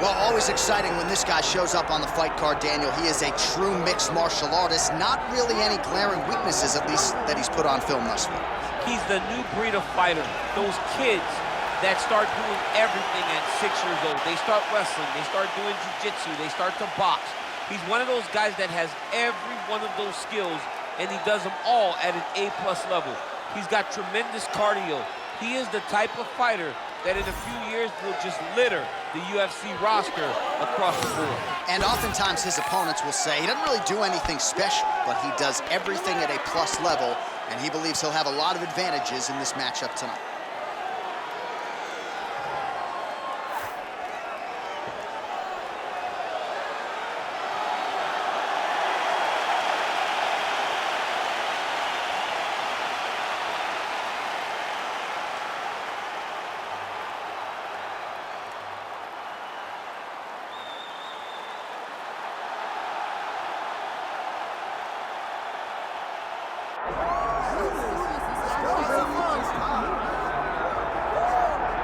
Well, always exciting when this guy shows up on the fight card, Daniel. He is a true mixed martial artist. Not really any glaring weaknesses, at least, that he's put on film thus far. He's the new breed of fighter. Those kids that start doing everything at 6 years old. They start wrestling, they start doing jiu-jitsu, they start to box. He's one of those guys that has every one of those skills, and he does them all at an A+ level. He's got tremendous cardio. He is the type of fighter that in a few years will just litter the UFC roster across the board. And oftentimes his opponents will say he doesn't really do anything special, but he does everything at a plus level, and he believes he'll have a lot of advantages in this matchup tonight.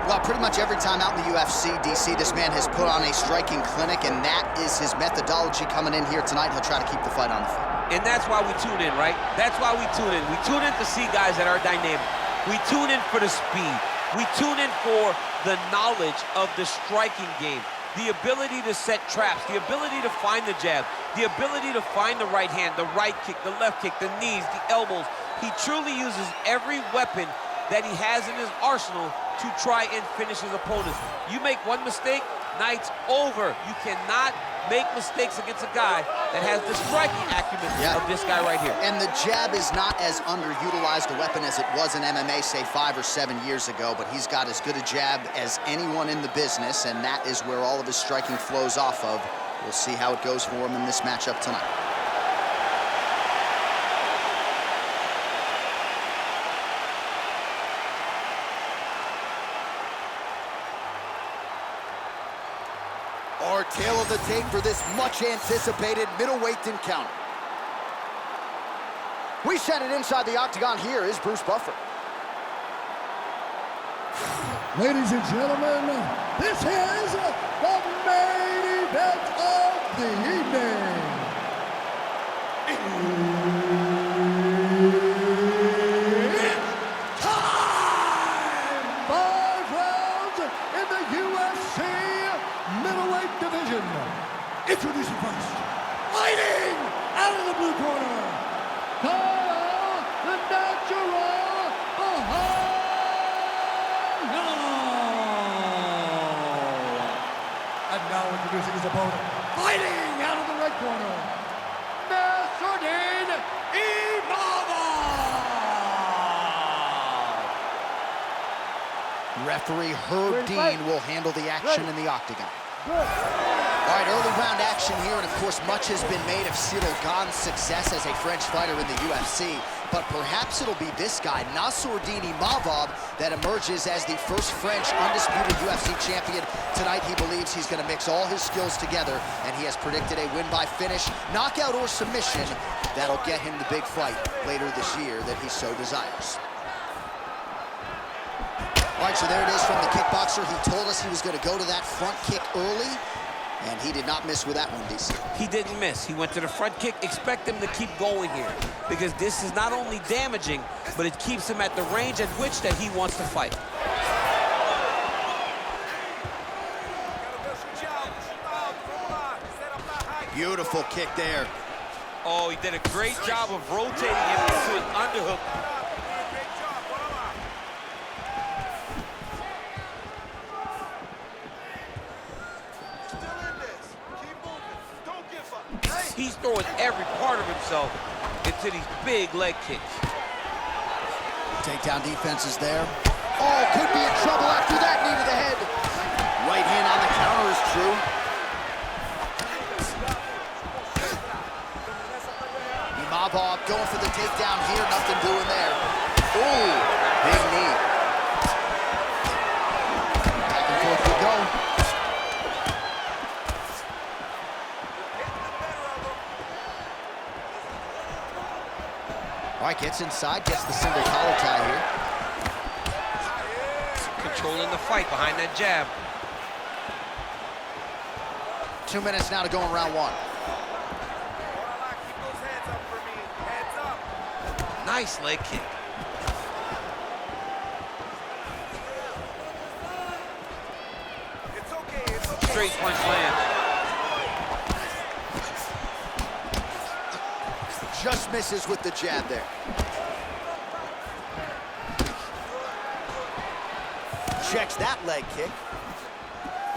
Well, pretty much every time out in the UFC, DC, this man has put on a striking clinic, and that is his methodology coming in here tonight. He'll try to keep the fight on the field. And that's why we tune in, right? That's why we tune in. We tune in to see guys that are dynamic. We tune in for the speed. We tune in for the knowledge of the striking game, the ability to set traps, the ability to find the jab, the ability to find the right hand, the right kick, the left kick, the knees, the elbows. He truly uses every weapon that he has in his arsenal to try and finish his opponents. You make one mistake, night's over. You cannot make mistakes against a guy that has the striking acumen of this guy right here. And the jab is not as underutilized a weapon as it was in MMA, say 5 or 7 years ago, but he's got as good a jab as anyone in the business, and that is where all of his striking flows off of. We'll see how it goes for him in this matchup tonight. Our tale of the tape for this much-anticipated middleweight encounter. We send it inside the octagon. Here is Bruce Buffer. Ladies and gentlemen, this is the main event of the evening. It's time! 5 rounds in the UFC middleweight division. Introducing first, fighting out of the blue corner, Caio, the natural Borralho. And now introducing his opponent, fighting out of the red corner, Nassourdine Imavov. Referee Herb Dean will handle the action in the octagon. All right, early round action here, and of course much has been made of Cyril Gane's success as a French fighter in the UFC, but perhaps it'll be this guy, Nassourdine Imavov, that emerges as the first French undisputed UFC champion. Tonight he believes he's going to mix all his skills together, and he has predicted a win by finish, knockout or submission. That'll get him the big fight later this year that he so desires. All right, so there it is from the kickboxer. He told us he was going to go to that front kick early, and he did not miss with that one, DC. He didn't miss. He went to the front kick. Expect him to keep going here, because this is not only damaging, but it keeps him at the range at which that he wants to fight. Beautiful kick there. Oh, he did a great job of rotating him into an underhook. He's throwing every part of himself into these big leg kicks. Takedown defense is there. Oh, could be in trouble after that knee to the head. Right hand on the counter is true. Imavov going for the takedown here, nothing doing there. Oh, big knee. Back and forth we go. All right, gets inside, gets the single collar tie here. Controlling the fight behind that jab. 2 minutes now to go in round one. Nice leg kick. Straight punch lands. Just misses with the jab there. Checks that leg kick.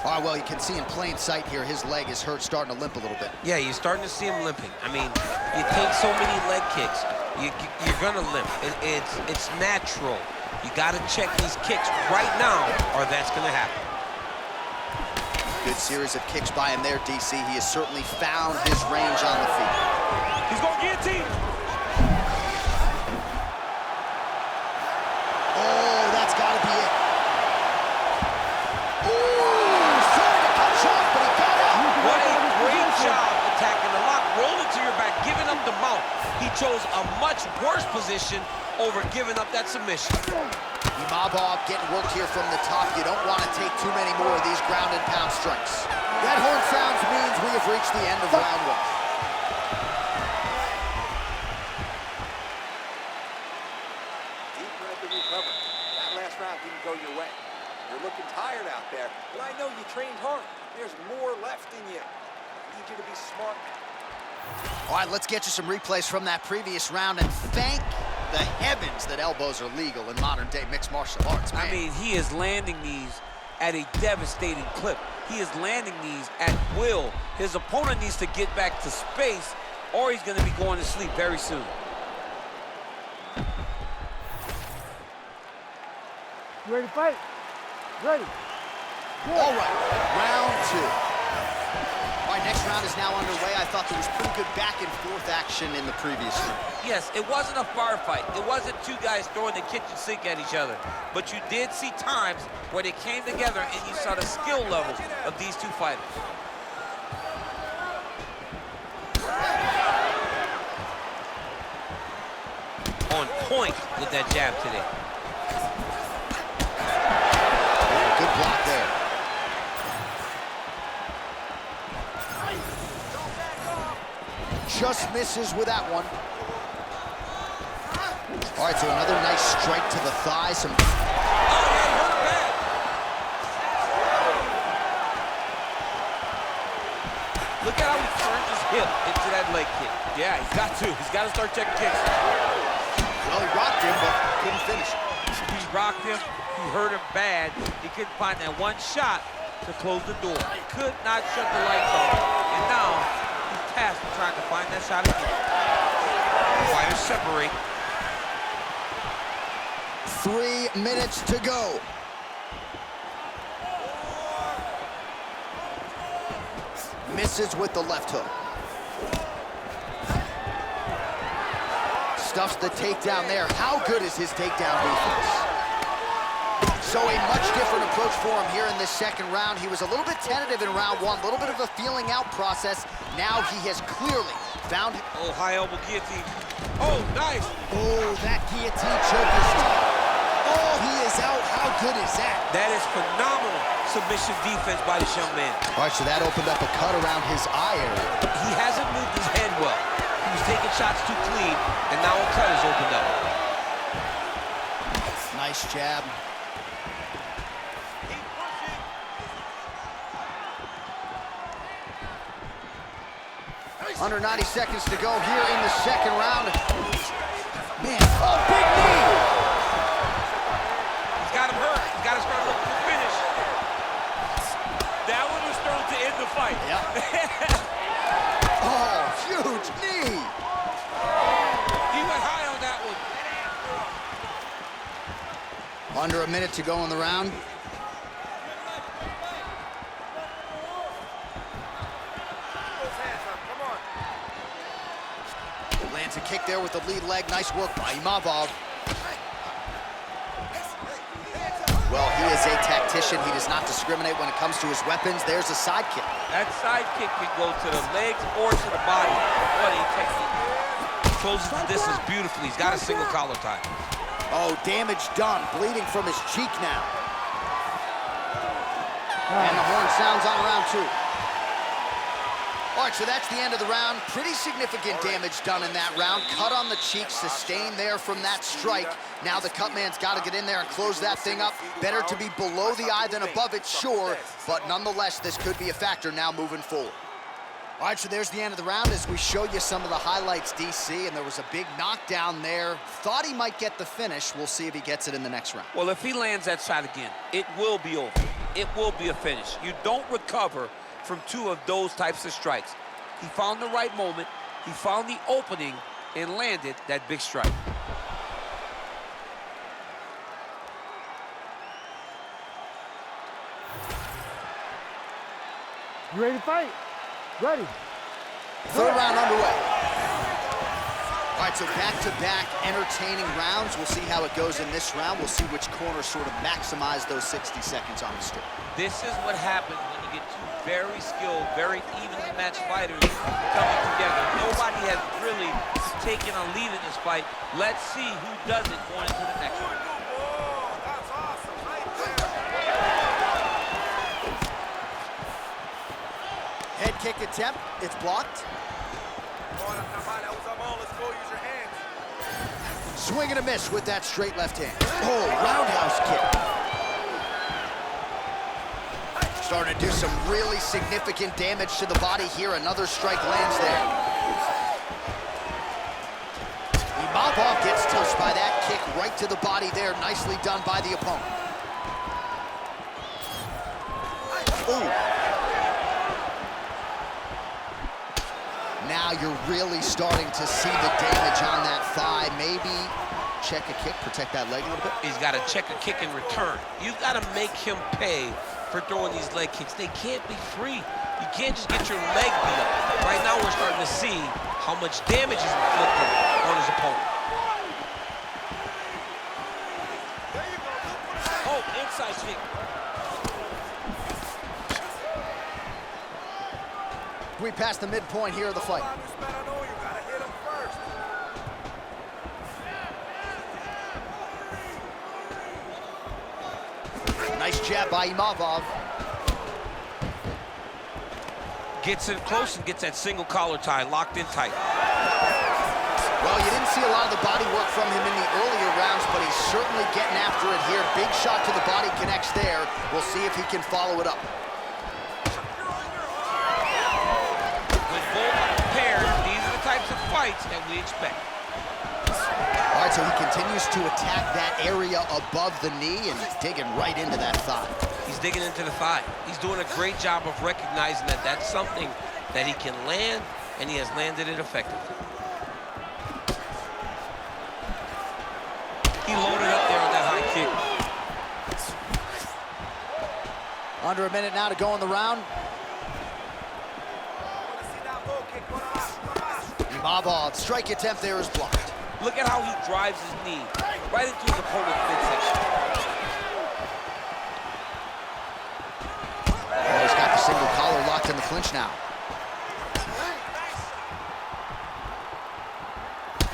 All right, well, you can see in plain sight here, his leg is hurt, starting to limp a little bit. Yeah, you're starting to see him limping. I mean, you take so many leg kicks, you're gonna limp. It's natural. You gotta check these kicks right now, or that's gonna happen. Good series of kicks by him there, DC. He has certainly found his range on the feet. He's gonna guillotine. Oh, that's gotta be it. Ooh, sorry to cut short, but he got out. What a great job attacking the lock, rolling to your back, giving up the mount. He chose a much worse position over giving up that submission. Imavov getting worked here from the top. You don't want to take too many more of these ground and pound strikes. That horn sounds means we have reached the end of round one. Deep breath to recover. That last round didn't go your way. You're looking tired out there, but I know you trained hard. There's more left in you. I need you to be smart. All right, let's get you some replays from that previous round, and thank the heavens that elbows are legal in modern-day mixed martial arts, man. I mean, he is landing these at a devastating clip. He is landing these at will. His opponent needs to get back to space, or he's going to be going to sleep very soon. You ready to fight? Ready. All right, round two. All right, next round is now underway. I thought there was pretty good back and forth action in the previous round. Yes, it wasn't a firefight. It wasn't two guys throwing the kitchen sink at each other. But you did see times where they came together and you saw the skill level of these two fighters. On point with that jab today. Good block there. Just misses with that one. All right, so another nice strike to the thigh. Oh, that hurt bad. Look at how he turned his hip into that leg kick. Yeah, he's got to. He's got to start checking kicks. Well, he rocked him, but couldn't finish it. He rocked him. He hurt him bad. He couldn't find that one shot to close the door. He could not shut the lights off. And now he's tasked with trying to find that shot again. Fighters separate. 3 minutes to go. Misses with the left hook. Stuffs the takedown there. How good is his takedown defense? So a much different approach for him here in this second round. He was a little bit tentative in round one, a little bit of a feeling out process. Now he has clearly found... Oh, high elbow guillotine. Oh, nice. Oh, that guillotine choke is tough. Oh, he is out. How good is that? That is phenomenal submission defense by this young man. All right, so that opened up a cut around his eye area. He hasn't moved his head well. He was taking shots too clean, and now a cut has opened up. Nice jab. Under 90 seconds to go here in the second round. Man, oh, big knee! He's got him hurt. He's got to start looking for finish. That one was thrown to end the fight. Yep. Oh, huge knee! He went high on that one. Under a minute to go in the round. Lands a kick there with the lead leg. Nice work by Imavov. Well, he is a tactician. He does not discriminate when it comes to his weapons. There's a side kick. That side kick can go to the legs or to the body. What a technique. He closes the distance beautifully. He's got a single collar tie. Oh, damage done. Bleeding from his cheek now. And the horn sounds on round two. All right, so that's the end of the round. Pretty significant damage done in that round. Cut on the cheek, sustained there from that strike. Now the cut man's got to get in there and close that thing up. Better to be below the eye than above it, sure, but nonetheless, this could be a factor now moving forward. All right, so there's the end of the round as we show you some of the highlights, DC, and there was a big knockdown there. Thought he might get the finish. We'll see if he gets it in the next round. Well, if he lands that shot again, it will be over. It will be a finish. You don't recover from two of those types of strikes. He found the right moment, he found the opening, and landed that big strike. You ready to fight? Ready. Third round underway. All right, so back-to-back entertaining rounds. We'll see how it goes in this round. We'll see which corner sort of maximize those 60 seconds on the stick. This is what happens when you get two very skilled, very evenly matched fighters coming together. Nobody has really taken a lead in this fight. Let's see who does it going into the next round. Head kick attempt, it's blocked. Swing and a miss with that straight left hand. Oh, roundhouse kick. Starting to do some really significant damage to the body here. Another strike lands there. Imavov gets touched by that kick right to the body there. Nicely done by the opponent. Ooh. Now you're really starting to see the damage on that thigh. Maybe check a kick, protect that leg a little bit. He's got to check a kick in return. You've got to make him pay for throwing these leg kicks. They can't be free. You can't just get your leg beat up. Right now we're starting to see how much damage is inflicted on his opponent. Oh, inside kick. We passed the midpoint here of the fight. Nice jab by Imavov. Gets in close and gets that single collar tie locked in tight. Well, you didn't see a lot of the body work from him in the earlier rounds, but he's certainly getting after it here. Big shot to the body, connects there. We'll see if he can follow it up. Types of fights that we expect. All right, so he continues to attack that area above the knee and digging right into that thigh. He's digging into the thigh. He's doing a great job of recognizing that that's something that he can land, and he has landed it effectively. He loaded up there on that high kick. Under a minute now to go in the round. Imavov, strike attempt there is blocked. Look at how he drives his knee right into his opponent's midsection. Oh, he's got the single collar locked in the clinch now.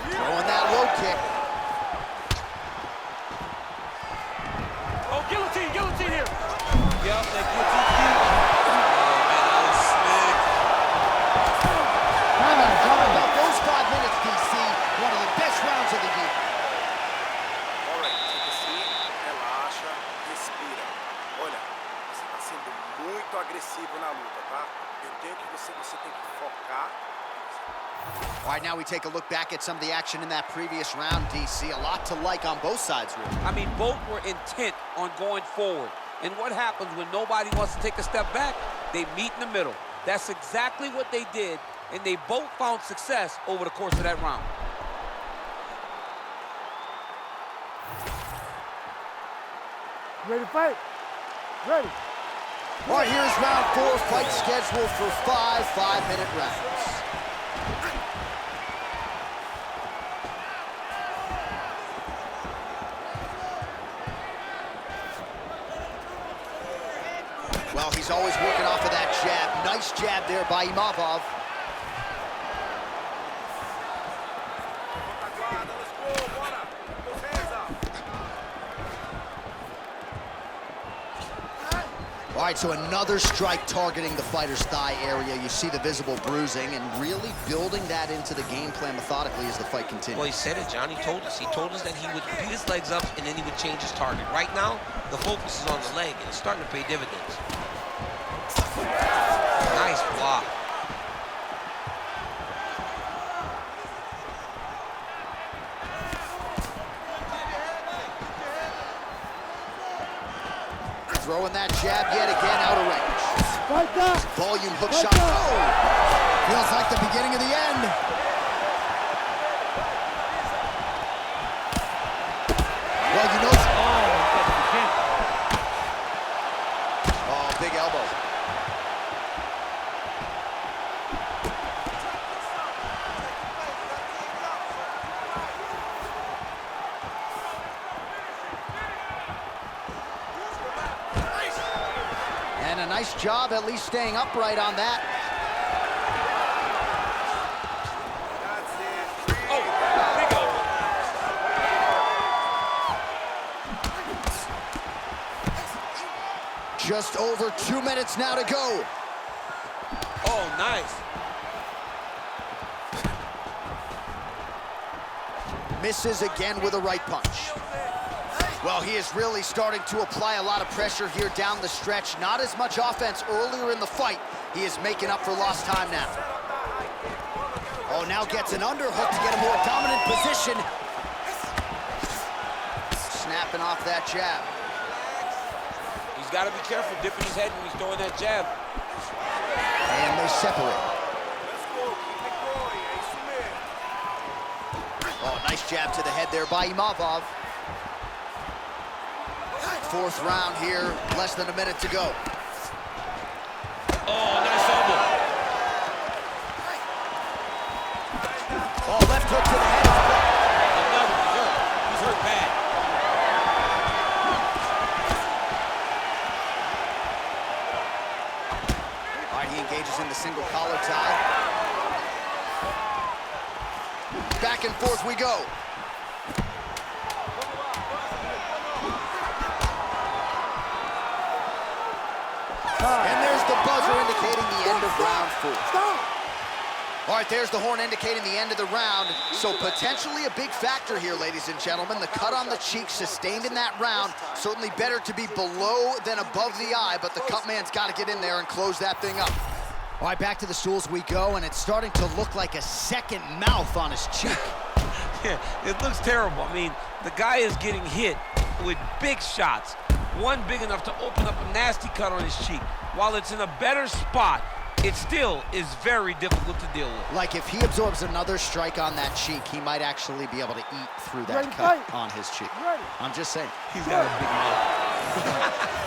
Throwing that low kick. Oh, guillotine, guillotine here. Yep, that guillotine kick. All right, now we take a look back at some of the action in that previous round, DC. A lot to like on both sides, really. I mean, both were intent on going forward. And what happens when nobody wants to take a step back? They meet in the middle. That's exactly what they did, and they both found success over the course of that round. Ready to fight? Ready. All right, here's round 4, fight scheduled for 5 5-minute rounds. Well, he's always working off of that jab. Nice jab there by Imavov. All All right, so another strike targeting the fighter's thigh area. You see the visible bruising, and really building that into the game plan methodically as the fight continues. Well, he said it, John. He told us. He told us that he would beat his legs up and then he would change his target. Right now, the focus is on the leg, and it's starting to pay dividends. Nice block. Throwing that jab yet again out of range. Right there. Volume hook Right shot. there. Oh! Feels like the beginning of the end. Well, you know... Oh, big elbow. And a nice job at least staying upright on that. Oh, big elbow. Just over 2 minutes now to go. Oh, nice. Misses again with a right punch. Well, he is really starting to apply a lot of pressure here down the stretch. Not as much offense earlier in the fight. He is making up for lost time now. Oh, now gets an underhook to get a more dominant position. Snapping off that jab. He's got to be careful dipping his head when he's throwing that jab. And they separate. Oh, nice jab to the head there by Imavov. Fourth round here, less than a minute to go. Oh, nice elbow. Oh, left hook to the head. Another, he's hurt. He's hurt bad. All right, he engages in the single collar tie. Back and forth we go. And there's the buzzer indicating the end of round 4. All right, there's the horn indicating the end of the round. So potentially a big factor here, ladies and gentlemen. The cut on the cheek sustained in that round. Certainly better to be below than above the eye, but the cut man's got to get in there and close that thing up. All right, back to the stools we go, and it's starting to look like a second mouth on his cheek. Yeah, it looks terrible. I mean, the guy is getting hit with big shots. One big enough to open up a nasty cut on his cheek. While it's in a better spot, it still is very difficult to deal with. Like if he absorbs another strike on that cheek, he might actually be able to eat through that cut on his cheek. I'm just saying. He's got a big mouth.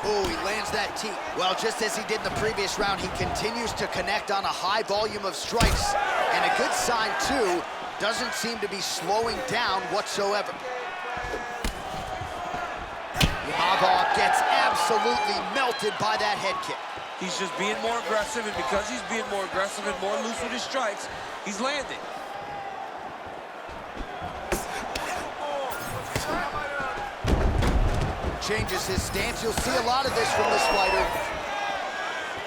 Oh, he lands that tee. Well, just as he did in the previous round, he continues to connect on a high volume of strikes. And a good sign, too, doesn't seem to be slowing down whatsoever. Imavov gets absolutely melted by that head kick. He's just being more aggressive, and because he's being more aggressive and more loose with his strikes, he's landing. Changes his stance. You'll see a lot of this from this fighter.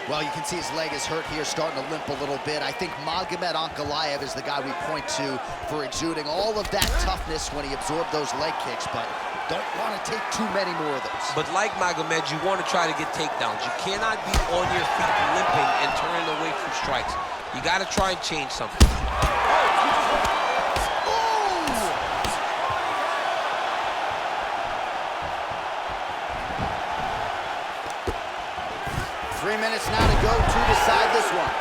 Well, you can see his leg is hurt here, starting to limp a little bit. I think Magomed Ankalaev is the guy we point to for exuding all of that toughness when he absorbed those leg kicks, but don't want to take too many more of those. But like Magomed, you want to try to get takedowns. You cannot be on your feet limping and turning away from strikes. You got to try and change something. 3 minutes now to go to decide this one.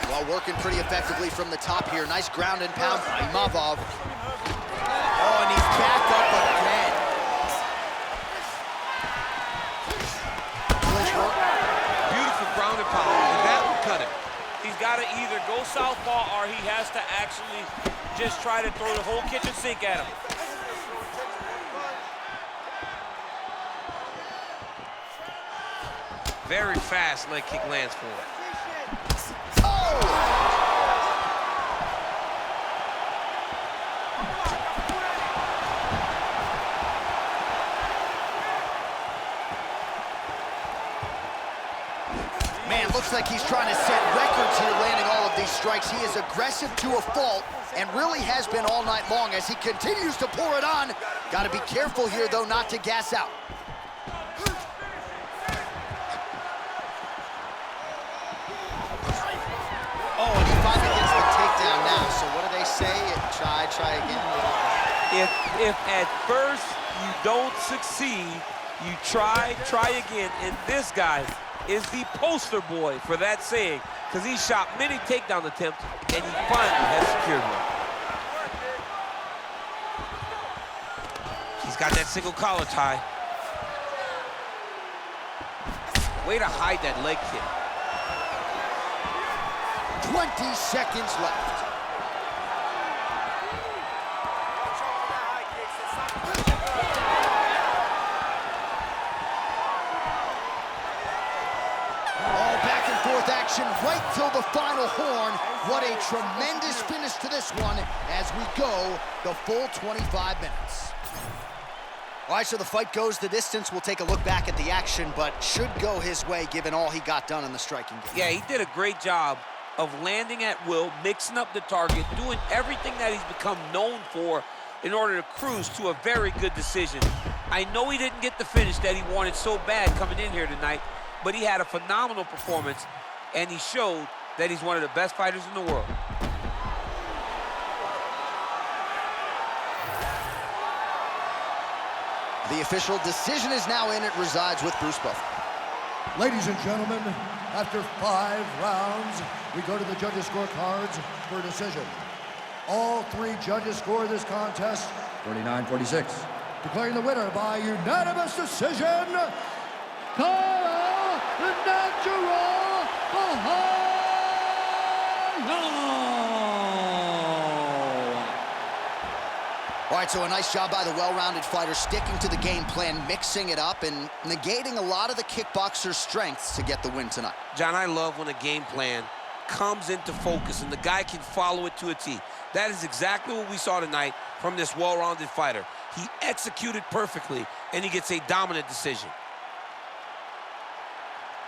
Well, working pretty effectively from the top here. Nice ground and pound by Imavov. Oh, and he's back up again. Beautiful ground and pound, and that will cut him. He's got to either go southpaw or he has to actually just try to throw the whole kitchen sink at him. Very fast leg kick lands for him. Oh! looks like he's trying to set records here, landing all of these strikes. He is aggressive to a fault and really has been all night long as he continues to pour it on. Got to be careful here, though, not to gas out. Oh, and he finally gets the takedown now. So what do they say? Try again. If at first you don't succeed, you try again. And this guy is the poster boy for that saying, because he shot many takedown attempts, and he finally has secured one. He's got that single collar tie. Way to hide that leg kick. 20 seconds left. Action right till the final horn. What a tremendous finish to this one as we go the full 25 minutes. All right, so the fight goes the distance. We'll take a look back at the action, but should go his way given all he got done in the striking game. Yeah, he did a great job of landing at will, mixing up the target, doing everything that he's become known for in order to cruise to a very good decision. I know he didn't get the finish that he wanted so bad coming in here tonight, but he had a phenomenal performance, and he showed that he's one of the best fighters in the world. The official decision is now in. It resides with Bruce Buffer. Ladies and gentlemen, after 5 rounds, we go to the judges' scorecards for a decision. All 3 judges score this contest 49-46. Declaring the winner by unanimous decision, Caio, the natural Borralho! All right, so a nice job by the well-rounded fighter, sticking to the game plan, mixing it up, and negating a lot of the kickboxer's strengths to get the win tonight. John, I love when a game plan comes into focus and the guy can follow it to a T. That is exactly what we saw tonight from this well-rounded fighter. He executed perfectly, and he gets a dominant decision.